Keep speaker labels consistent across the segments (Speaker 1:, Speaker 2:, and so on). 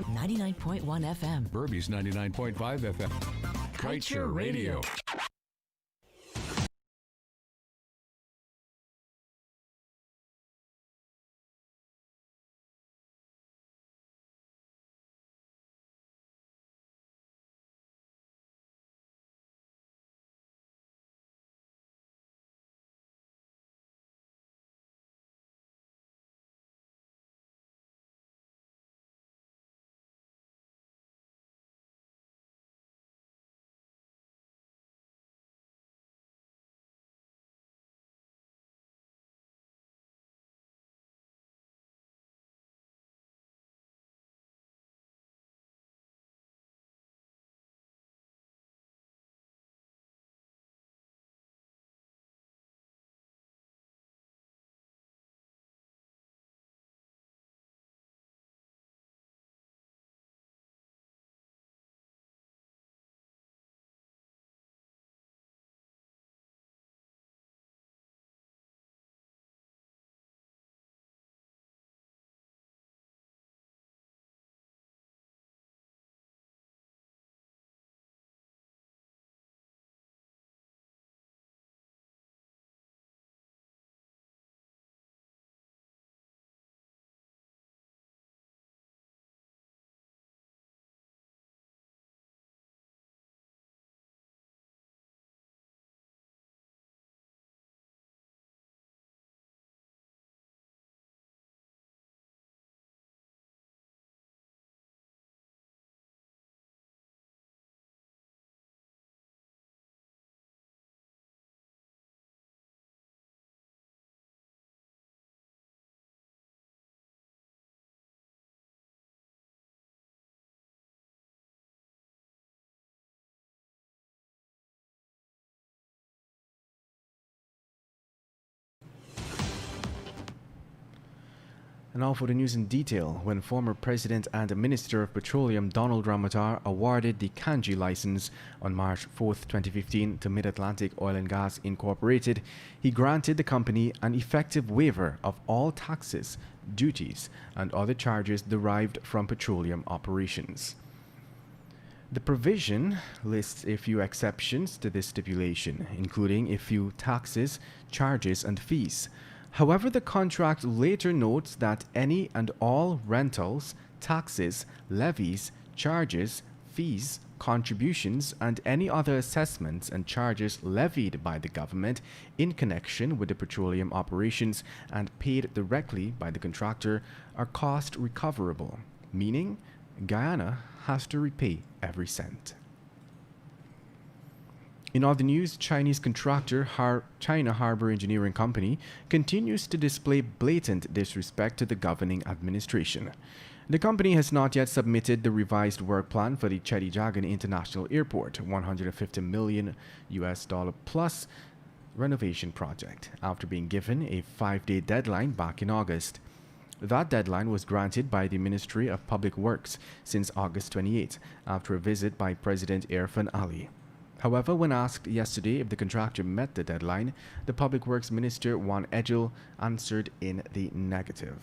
Speaker 1: 99.1 FM.
Speaker 2: Burby's 99.5 FM. Kaieteur Radio.
Speaker 3: And now for the news in detail. When former President and Minister of Petroleum Donald Ramotar awarded the Kanji license on March 4, 2015 to Mid-Atlantic Oil and Gas Incorporated, he granted the company an effective waiver of all taxes, duties, and other charges derived from petroleum operations. The provision lists a few exceptions to this stipulation, including a few taxes, charges, and fees. However, the contract later notes that any and all rentals, taxes, levies, charges, fees, contributions, and any other assessments and charges levied by the government in connection with the petroleum operations and paid directly by the contractor are cost recoverable, meaning Guyana has to repay every cent. In other news, Chinese contractor China Harbor Engineering Company continues to display blatant disrespect to the governing administration. The company has not yet submitted the revised work plan for the Chedijagan International Airport, $150 million plus renovation project, after being given a 5-day deadline back in August. That deadline was granted by the Ministry of Public Works since August 28, after a visit by President Irfan Ali. However, when asked yesterday if the contractor met the deadline, the Public Works Minister Juan Edgel answered in the negative.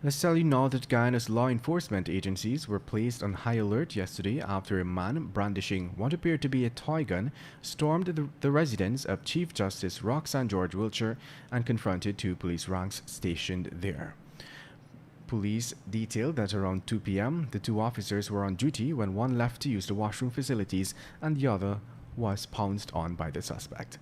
Speaker 3: Let's tell you now that Guyana's law enforcement agencies were placed on high alert yesterday after a man brandishing what appeared to be a toy gun stormed the residence of Chief Justice Roxanne George Wiltshire and confronted two police ranks stationed there. Police detailed that around 2 p.m., the two officers were on duty when one left to use the washroom facilities and the other was pounced on by the suspect.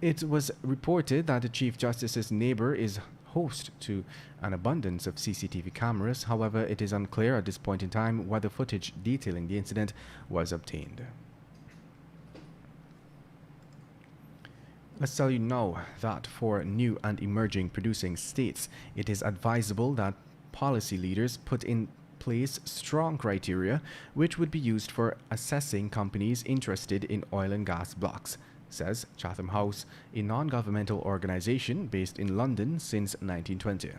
Speaker 3: It was reported that the Chief Justice's neighbor is host to an abundance of CCTV cameras. However, it is unclear at this point in time whether footage detailing the incident was obtained. Let's tell you now that for new and emerging producing states, it is advisable that policy leaders put in place strong criteria which would be used for assessing companies interested in oil and gas blocks, says Chatham House, a non-governmental organization based in London since 1920.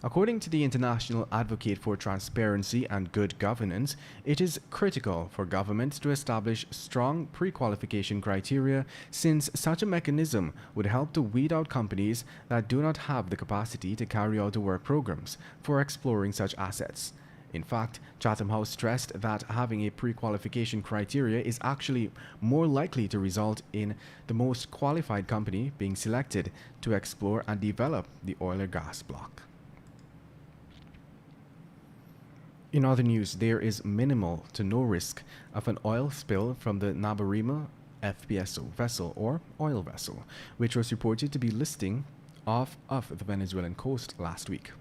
Speaker 3: According to the International Advocate for Transparency and Good Governance, it is critical for governments to establish strong pre-qualification criteria, since such a mechanism would help to weed out companies that do not have the capacity to carry out the work programs for exploring such assets. In fact, Chatham House stressed that having a pre-qualification criteria is actually more likely to result in the most qualified company being selected to explore and develop the oil or gas block. In other news, there is minimal to no risk of an oil spill from the Nabarima FPSO vessel or oil vessel, which was reported to be listing off of the Venezuelan coast last week.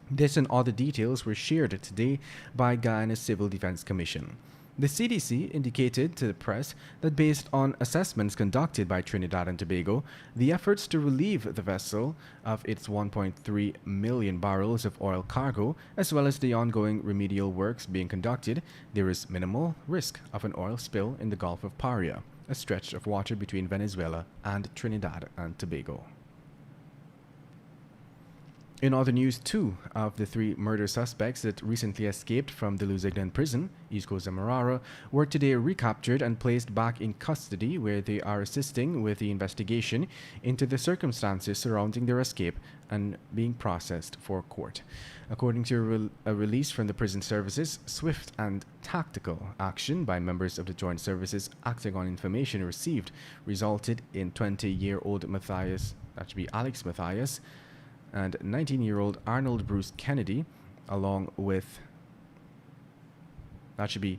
Speaker 3: This and other details were shared today by Guyana's Civil Defense Commission. The CDC indicated to the press that based on assessments conducted by Trinidad and Tobago, the efforts to relieve the vessel of its 1.3 million barrels of oil cargo, as well as the ongoing remedial works being conducted, there is minimal risk of an oil spill in the Gulf of Paria, a stretch of water between Venezuela and Trinidad and Tobago. In other news, 2 of the 3 murder suspects that recently escaped from the Lusignan prison, East Coast Demerara, were today recaptured and placed back in custody, where they are assisting with the investigation into the circumstances surrounding their escape and being processed for court. According to a release from the prison services, swift and tactical action by members of the joint services acting on information received resulted in 20-year-old Matthias, that should be Alex Matthias, and 19-year-old Arnold Bruce Kennedy, along with, that should be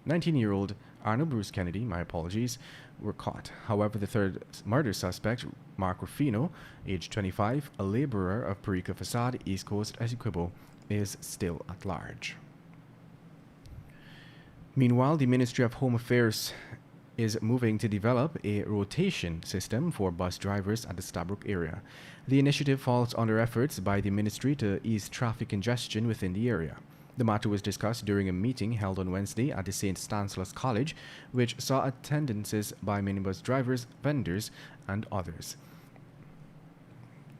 Speaker 3: 19-year-old Arnold Bruce Kennedy, my apologies, were caught. However, the third murder suspect, Mark Rufino, age 25, a laborer of Perica Facade, East Coast, Essequibo, is still at large. Meanwhile, the Ministry of Home Affairs is moving to develop a rotation system for bus drivers at the Stabroek area. The initiative falls under efforts by the ministry to ease traffic congestion within the area. The matter was discussed during a meeting held on Wednesday at the St. Stanislaus College, which saw attendances by minibus drivers, vendors, and others.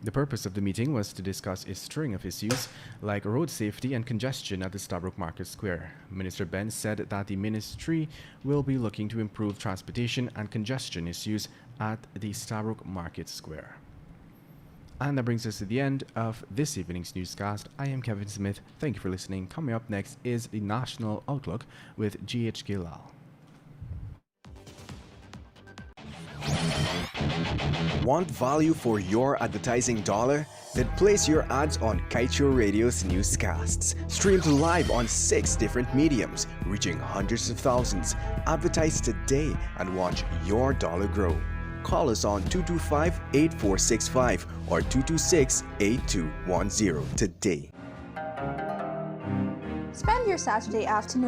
Speaker 3: The purpose of the meeting was to discuss a string of issues like road safety and congestion at the Stabroek Market Square. Minister Ben said that the ministry will be looking to improve transportation and congestion issues at the Stabroek Market Square. And that brings us to the end of this evening's newscast. I am Kevin Smith. Thank you for listening. Coming up next is the National Outlook with G.H. Gilal.
Speaker 4: Want value for your advertising dollar? Then place your ads on Kaieteur Radio's newscasts. Streamed live on 6 different mediums, reaching hundreds of thousands. Advertise today and watch your dollar grow. Call us on 225-8465 or 226-8210 today.
Speaker 5: Spend your Saturday afternoon